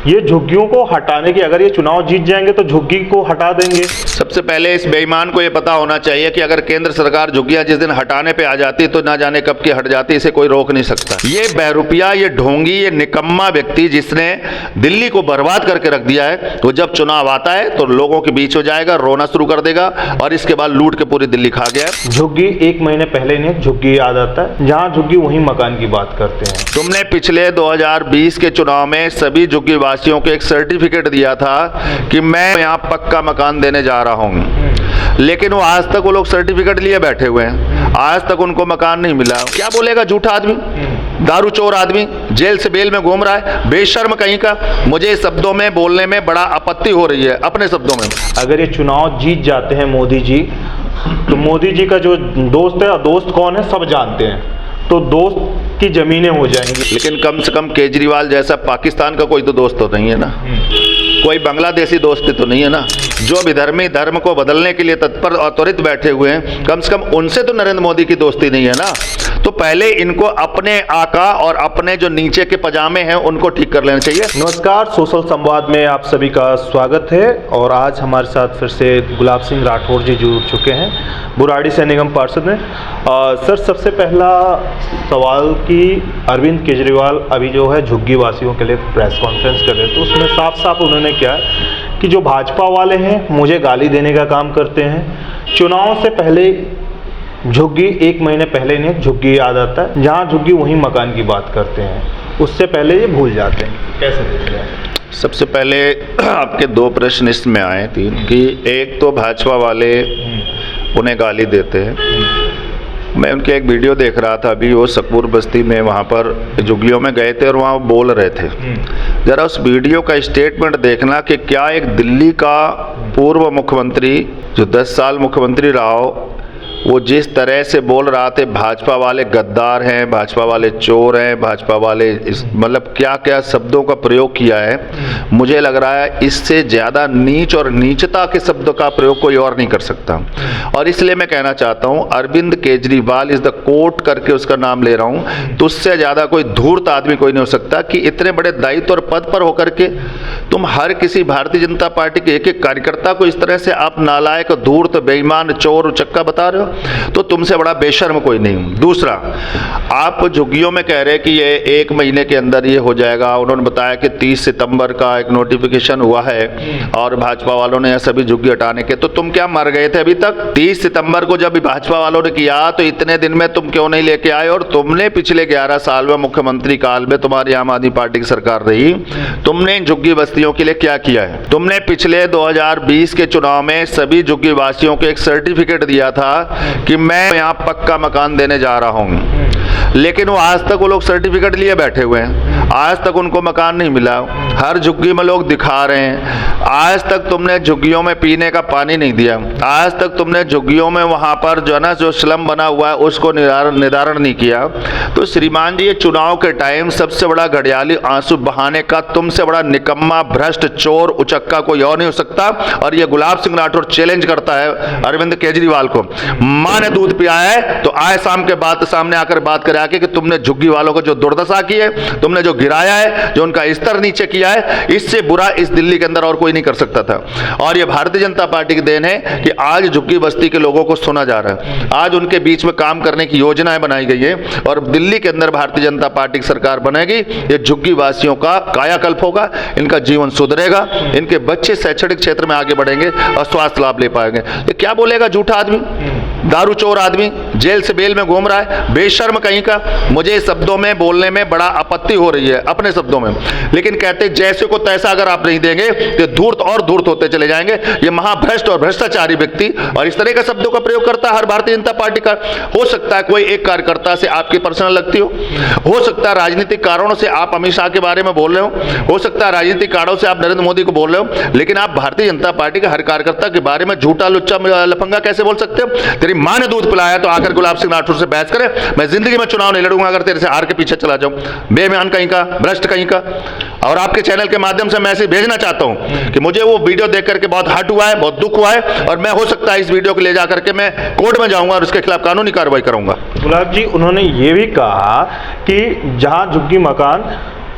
ये झुग्गियों को हटाने की, अगर ये चुनाव जीत जाएंगे तो झुग्गी को हटा देंगे। सबसे पहले इस बेईमान को ये पता होना चाहिए कि अगर केंद्र सरकार झुग्गियां जिस दिन हटाने पे आ जाती तो ना जाने कब की हट जाती, इसे कोई रोक नहीं सकता। ये बहरूपिया, ये ढोंगी, ये निकम्मा व्यक्ति जिसने दिल्ली को बर्बाद करके रख दिया है, वो जब चुनाव आता है तो लोगों के बीच हो जाएगा, रोना शुरू कर देगा और इसके बाद लूट के पूरी दिल्ली खा गया। झुग्गी 1 महीने पहले ने झुग्गी याद आता है, जहाँ झुग्गी वहीं मकान की बात करते हैं। तुमने पिछले 2020 के चुनाव में सभी झुग्गी वासियों को एक सर्टिफिकेट दिया था कि मैं यहाँ पक्का मकान देने जा रहा हूँ, लेकिन वो आज तक वो लोग सर्टिफिकेट लिए बैठे हुए हैं, आज तक उनको मकान नहीं मिला। क्या बोलेगा झूठा आदमी, दारू चोर आदमी, जेल से बेल में घूम रहा है, बेशर्म कहीं का। मुझे शब्दों में बोलने में बड़ा आपत्ति हो रही है, अपने शब्दों में। अगर ये चुनाव जीत जाते हैं मोदी जी, तो मोदी जी का जो दोस्त है, दोस्त कौन है सब जानते हैं, तो दोस्त की जमीनें हो जाएंगी। लेकिन कम से कम केजरीवाल जैसा पाकिस्तान का कोई तो दोस्त तो नहीं है ना, कोई बांग्लादेशी दोस्ती तो नहीं है ना, जो विधर्मी धर्म को बदलने के लिए तत्पर और त्वरित बैठे हुए हैं, कम से कम उनसे तो नरेंद्र मोदी की दोस्ती नहीं है ना। तो पहले इनको अपने आका और अपने जो नीचे के पजामे हैं उनको ठीक कर लेना चाहिए। नमस्कार, सोशल संवाद में आप सभी का स्वागत है। और आज हमारे साथ फिर से गुलाब सिंह राठौर जी जुड़ चुके हैं, बुराड़ी से निगम पार्षद हैं। सर, सबसे पहला सवाल कि अरविंद केजरीवाल अभी जो है झुग्गी वासियों के लिए प्रेस कॉन्फ्रेंस कर रहे थे, तो उसमें साफ साफ उन्होंने क्या कि जो भाजपा वाले हैं मुझे गाली देने का काम करते हैं। चुनाव से पहले झुग्गी 1 महीने पहले ने झुग्गी याद आता है, जहाँ झुग्गी वहीं मकान की बात करते हैं, उससे पहले ये भूल जाते हैं। कैसे देख रहे हैं? सबसे पहले आपके 2 प्रश्न इसमें आए, 3 कि एक तो भाजपा वाले उन्हें गाली देते हैं। मैं उनके एक वीडियो देख रहा था अभी, वो सकपुर बस्ती में वहाँ पर झुग्गियों में गए थे और वहाँ बोल रहे थे। जरा उस वीडियो का स्टेटमेंट देखना कि क्या एक दिल्ली का पूर्व मुख्यमंत्री जो 10 साल मुख्यमंत्री रहा हो, वो जिस तरह से बोल रहा थे भाजपा वाले गद्दार हैं, भाजपा वाले चोर हैं, भाजपा वाले मतलब क्या क्या शब्दों का प्रयोग किया है, मुझे लग रहा है इससे ज़्यादा नीच और नीचता के शब्दों का प्रयोग कोई और नहीं कर सकता। और इसलिए मैं कहना चाहता हूँ, Arvind Kejriwal is the court करके उसका नाम ले रहा हूँ, तो उससे ज़्यादा कोई धूर्त आदमी कोई नहीं हो सकता कि इतने बड़े दायित्व और पद पर होकर के तुम हर किसी भारतीय जनता पार्टी के एक एक कार्यकर्ता को इस तरह से आप नालायक, धूर्त, बेईमान, चोर, उचक्का बता रहे हो, तो तुमसे बड़ा बेशर्म कोई नहीं। दूसरा, आप झुग्गियों में कह रहे हैं कि ये 1 महीने के अंदर ये हो जाएगा। उन्होंने बताया कि 30 सितंबर का एक नोटिफिकेशन हुआ है और भाजपा वालों ने सभी झुग्गी हटाने के। तो तुम क्या मर गए थे अभी तक? 30 सितंबर को जब भाजपा वालों ने किया तो इतने दिन में तुम क्यों नहीं लेके आए? और तुमने पिछले 11 साल में मुख्यमंत्री काल में तुम्हारी आम आदमी पार्टी की सरकार रही, तुमने इन झुग्गी बस्तियों के लिए क्या किया है? तुमने पिछले 2020 के चुनाव में सभी झुग्गी वासियों को एक सर्टिफिकेट दिया था कि मैं यहाँ पक्का मकान देने जा रहा हूँ, लेकिन वो आज तक वो लोग सर्टिफिकेट लिए बैठे हुए हैं, आज तक उनको मकान नहीं मिला। हर झुग्गी में लोग दिखा रहे हैं, आज तक तुमने झुग्गियों में पीने का पानी नहीं दिया, आज तक तुमने झुग्गियों में वहाँ पर जो है ना जो स्लम बना हुआ है उसको निवारण नहीं किया। तो श्रीमान जी, ये चुनाव के टाइम सबसे बड़ा घड़ियाली आंसू बहाने का तुमसे बड़ा निकम्मा, भ्रष्ट, चोर, उचक्का कोई और नहीं हो सकता। और ये गुलाब सिंह राठौर चैलेंज करता है अरविंद केजरीवाल को, माँ ने दूध पिया है तो आए शाम के बाद सामने आकर बात करे आके कि तुमने झुग्गी वालों को जो दुर्दशा की है, तुमने जो गिराया है, जो उनका स्तर नीचे किया है, इससे बुरा इस दिल्ली के अंदर और कोई नहीं कर सकता था। और ये भारतीय जनता पार्टी की देन है कि आज झुग्गी बस्ती के लोगों को सुना जा रहा है, आज उनके बीच में काम करने की योजनाएं बनाई गई है और दिल्ली के अंदर भारतीय जनता पार्टी की सरकार बनेगी। ये झुग्गी वासियों का कायाकल्प होगा, इनका जीवन सुधरेगा, इनके बच्चे शैक्षणिक क्षेत्र में आगे बढ़ेंगे और स्वास्थ्य लाभ ले पाएंगे। ये क्या बोलेगा झूठा आदमी, दारू चोर आदमी, जेल से बेल में घूम रहा है, बेशर्म कहीं का। मुझे शब्दों में बोलने में बड़ा आपत्ति हो रही है, अपने शब्दों में। लेकिन कहते जैसे को तैसा अगर आप नहीं देंगे तो धूर्त और धूर्त होते चले जाएंगे। ये महाभ्रष्ट और भ्रष्टाचारी व्यक्ति और इस तरह के शब्दों का प्रयोग करता है हर भारतीय जनता पार्टी का। हो सकता है कोई एक कार्यकर्ता से आपकी पर्सनल लगती हो सकता है राजनीतिक कारणों से आप अमित शाह के बारे में बोल रहे हो सकता है राजनीतिक कारणों से आप नरेंद्र मोदी को बोल रहे हो, लेकिन आप भारतीय जनता पार्टी के हर कार्यकर्ता के बारे में झूठा, लुच्चा, लफंगा कैसे बोल सकते हो? तेरी माँ ने दूध पिलाया तो आकर गुलाब सिंह राठौर से बहस करे। मैं जिंदगी में चुनाव नहीं लड़ूंगा अगर तेरे से हार के पीछे चला जाऊं, बेईमान कहीं का, भ्रष्ट कहीं का। और आपके चैनल के माध्यम से मैसेज भेजना चाहता हूं कि मुझे वो वीडियो देख करके बहुत हर्ट हुआ है, बहुत दुख हुआ है और मैं हो सकता है इस वीडियो को ले जा करके मैं कोर्ट में जाऊंगा और उसके खिलाफ कानूनी कार्रवाई करूंगा। गुलाब जी, उन्होंने ये भी कहा कि जहां झुग्गी मकान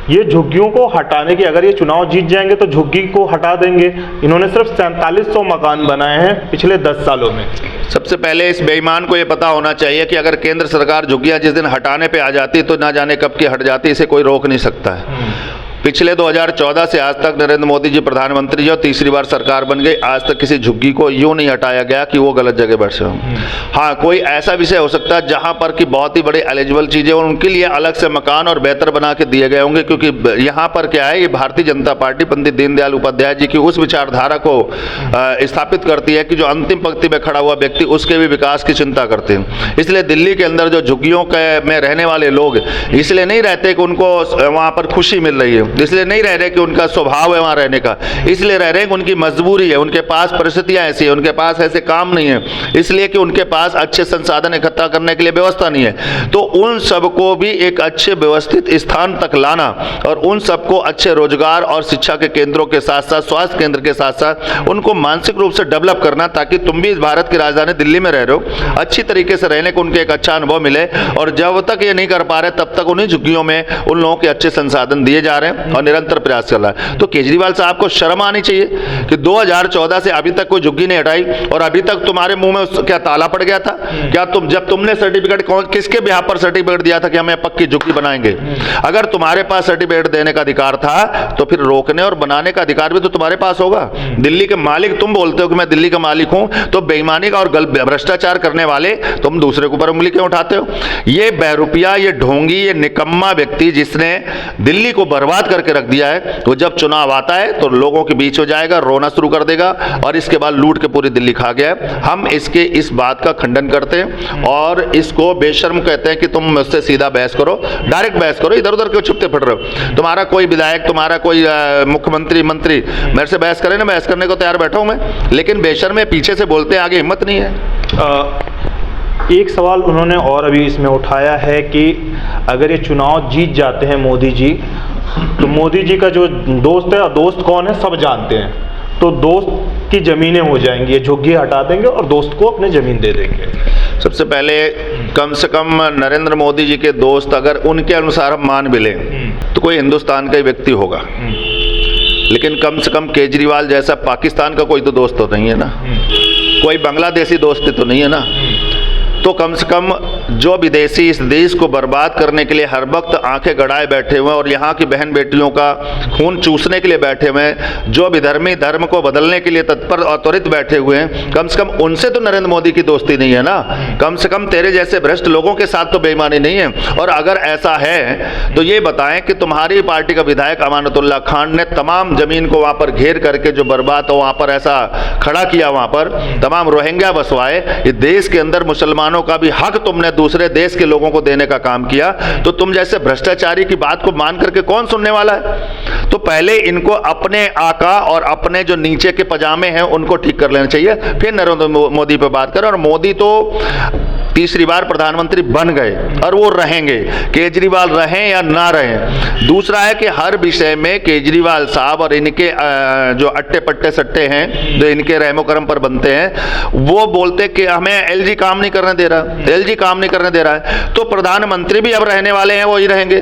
ये झुग्गियों को हटाने की, अगर ये चुनाव जीत जाएंगे तो झुग्गी को हटा देंगे। इन्होंने सिर्फ 4700 मकान बनाए हैं पिछले 10 सालों में। सबसे पहले इस बेईमान को ये पता होना चाहिए कि अगर केंद्र सरकार झुग्गियां जिस दिन हटाने पे आ जाती तो ना जाने कब की हट जाती, इसे कोई रोक नहीं सकता है। पिछले 2014 से आज तक नरेंद्र मोदी जी प्रधानमंत्री जी और तीसरी बार सरकार बन गई, आज तक किसी झुग्गी को यूं नहीं हटाया गया कि वो गलत जगह बैठे हों। हाँ, कोई ऐसा विषय हो सकता है जहां पर कि बहुत ही बड़े एलिजिबल चीज़ें और उनके लिए अलग से मकान और बेहतर बना के दिए गए होंगे, क्योंकि यहाँ पर क्या है, ये भारतीय जनता पार्टी पंडित दीनदयाल उपाध्याय जी की उस विचारधारा को स्थापित करती है कि जो अंतिम पंक्ति में खड़ा हुआ व्यक्ति उसके भी विकास की चिंता करते हैं। इसलिए दिल्ली के अंदर जो झुग्गियों में रहने वाले लोग इसलिए नहीं रहते कि उनको वहाँ पर खुशी मिल रही है, इसलिए नहीं रह रहे कि उनका स्वभाव है वहाँ रहने का, इसलिए रह रहे हैं कि उनकी मजबूरी है, उनके पास परिस्थितियाँ ऐसी है, उनके पास ऐसे काम नहीं है, इसलिए कि उनके पास अच्छे संसाधन इकट्ठा करने के लिए व्यवस्था नहीं है। तो उन सबको भी एक अच्छे व्यवस्थित स्थान तक लाना और उन सबको अच्छे रोजगार और शिक्षा के केंद्रों के साथ साथ स्वास्थ्य केंद्र के साथ साथ उनको मानसिक रूप से डेवलप करना, ताकि तुम भी इस भारत की राजधानी दिल्ली में रह रहे हो, अच्छी तरीके से रहने को उनके एक अच्छा अनुभव मिले। और जब तक ये नहीं कर पा रहे तब तक उन्हीं झुग्गियों में उन लोगों के अच्छे संसाधन दिए जा रहे हैं और निरंतर प्रयास चल रहा है। तो केजरीवाल साहब को शर्म आनी चाहिए कि 2014 से अभी तक कोई झुग्गी नहीं हटाई और अभी तक तुम्हारे मुंह में क्या ताला पड़ गया था? क्या जब तुमने सर्टिफिकेट किसके बिहार पर सर्टिफिकेट दिया था कि हमें पक्की झुग्गी बनाएंगे? अगर तुम्हारे पास सर्टिफिकेट देने का अधिकार था तो फिर रोकने और बनाने का अधिकार भी तो तुम्हारे पास होगा। दिल्ली के मालिक तुम बोलते हो कि मैं दिल्ली का मालिक हूं, तो बेईमानी का और भ्रष्टाचार करने वाले तुम दूसरे के ऊपर उंगली क्यों उठाते हो? ये बहरूपिया, ये ढोंगी, ये निकम्मा व्यक्ति जिसने दिल्ली को बर्बाद करके रख दिया है, वो जब चुनाव आता है तो लोगों के बीच हो जाएगा, रोना शुरू कर देगा और इसके बाद लूट के पूरी दिल्ली खा गया है। हम इस बात का खंडन करते हैं और इसको बेशर्म कहते हैं कि तुम मुझसे सीधा बहस करो, डायरेक्ट बहस करो, इधर उधर क्यों छुपते फिर रहे हो? तुम्हारा कोई विधायक, तुम्हारा कोई मुख्यमंत्री, मंत्री मेरे से बहस करे ना, बहस करने को तैयार बैठा हूं मैं, लेकिन बेशर्म पीछे से बोलते आगे हिम्मत नहीं है। एक सवाल उन्होंने और अभी इसमें उठाया है कि अगर ये चुनाव जीत जाते हैं मोदी जी, तो मोदी जी का जो दोस्त है, और दोस्त कौन है सब जानते हैं, तो दोस्त की ज़मीनें हो जाएंगी, ये झुग्गी हटा देंगे और दोस्त को अपने ज़मीन दे देंगे। सबसे पहले कम से कम नरेंद्र मोदी जी के दोस्त अगर उनके अनुसार हम मान भी लें तो कोई हिंदुस्तान का ही व्यक्ति होगा, लेकिन कम से कम केजरीवाल जैसा पाकिस्तान का कोई तो दोस्त तो नहीं है ना, कोई बांग्लादेशी दोस्त तो नहीं है ना। तो कम से कम जो विदेशी इस देश को बर्बाद करने के लिए हर वक्त आंखें गड़ाए बैठे हुए हैं और यहाँ की बहन बेटियों का खून चूसने के लिए बैठे हुए हैं, जो विधर्मी धर्म को बदलने के लिए तत्पर और त्वरित बैठे हुए हैं, कम से कम उनसे तो नरेंद्र मोदी की दोस्ती नहीं है ना। कम से कम तेरे जैसे भ्रष्ट लोगों के साथ तो बेईमानी नहीं है। और अगर ऐसा है तो ये बताएं कि तुम्हारी पार्टी का विधायक अमानतुल्लाह खान ने तमाम जमीन को वहाँ पर घेर करके जो बर्बाद हो वहाँ पर ऐसा खड़ा किया, वहाँ पर तमाम रोहिंग्या बसवाए, ये देश के अंदर मुसलमान का भी हक तुमने दूसरे देश के लोगों को देने का काम किया, तो तुम जैसे भ्रष्टाचारी की बात को मान करके कौन सुनने वाला है? तो पहले इनको अपने आका और अपने जो नीचे के पजामे हैं उनको ठीक कर लेना चाहिए, फिर नरेंद्र मोदी पे बात करें। और मोदी तो तीसरी बार प्रधानमंत्री बन गए और वो रहेंगे, केजरीवाल रहें या ना रहें। दूसरा है कि हर विषय में केजरीवाल साहब और इनके जो अट्टे पट्टे सट्टे हैं जो इनके रहमो करम पर बनते हैं, वो बोलते कि हमें एलजी काम नहीं करने दे रहा, एलजी काम नहीं करने दे रहा है, तो प्रधानमंत्री भी अब रहने वाले हैं वही रहेंगे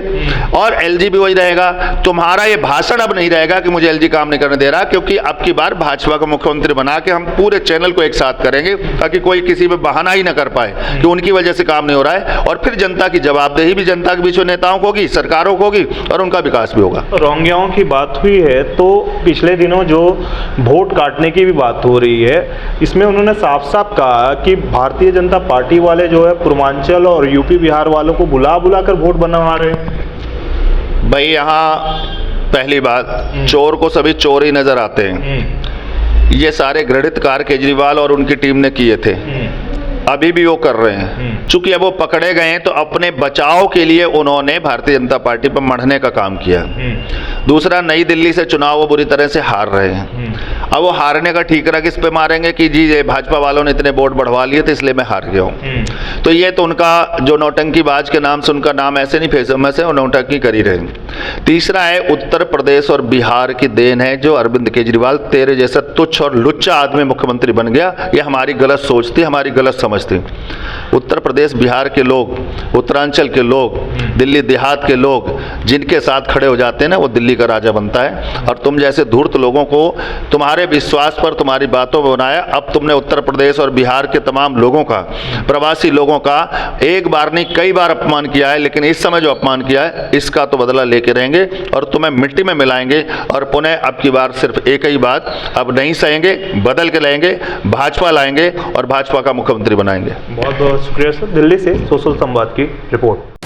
और एलजी भी वही रहेगा। तुम्हारा ये भाषण अब नहीं रहेगा कि मुझे एलजी काम नहीं करने दे रहा, क्योंकि अब की बार भाजपा का मुख्यमंत्री बना के हम पूरे चैनल को एक साथ करेंगे ताकि कोई किसी में बहाना ही ना कर पाए कि उनकी वजह से काम नहीं हो रहा है। और फिर जनता की जवाबदेही भी जनता के बीच में नेताओं को होगी, सरकारों को होगी और उनका विकास भी होगा। रोहिंग्याओं की बात हुई है तो पिछले दिनों जो वोट काटने की भी बात हो रही है, इसमें उन्होंने साफ साफ कहा कि भारतीय जनता पार्टी वाले जो है पूर्वांचल और यूपी बिहार वालों को बुला बुला कर वोट बनवा रहे हैं। भाई यहाँ पहली बात, चोर को सभी चोर ही नजर आते हैं। ये सारे घृणित कार्य केजरीवाल और उनकी टीम ने किए थे, अभी भी वो कर रहे हैं। चूंकि अब वो पकड़े गए हैं तो अपने बचाव के लिए उन्होंने भारतीय जनता पार्टी पर मढ़ने का काम किया। दूसरा, नई दिल्ली से चुनाव वो बुरी तरह से हार रहे हैं। अब वो हारने का ठीकरा किस पे मारेंगे कि जी ये भाजपा वालों ने इतने वोट बढ़वा लिए थे इसलिए मैं हार गया हूँ। तो ये तो उनका जो नौटंकीबाज के नाम से उनका नाम ऐसे नहीं फेमस है, वो नौटंकी कर ही रहे। तीसरा है, उत्तर प्रदेश और बिहार की देन है जो अरविंद केजरीवाल तेरे जैसा तुच्छ और लुच्चा आदमी मुख्यमंत्री बन गया। ये हमारी गलत सोच थी, हमारी गलत समझ थी। उत्तर प्रदेश बिहार के लोग, उत्तरांचल के लोग, दिल्ली देहात के लोग जिनके साथ खड़े हो जाते हैं ना, वो दिल्ली का राजा बनता है। और तुम जैसे धूर्त लोगों को तुम्हारे विश्वास पर, तुम्हारी बातों पर बनाया। अब तुमने उत्तर प्रदेश और बिहार के तमाम लोगों का, प्रवासी लोगों का एक बार नहीं कई बार अपमान किया है, लेकिन इस समय जो अपमान किया है इसका तो बदला लेके रहेंगे और तुम्हें मिट्टी में मिलाएंगे। और पुनः अब की बार सिर्फ एक ही बात, अब नहीं सहेंगे, बदल के लाएंगे, भाजपा लाएंगे और भाजपा का मुख्यमंत्री बनाएंगे। बहुत बहुत शुक्रिया सर। दिल्ली से सोशल संवाद की रिपोर्ट।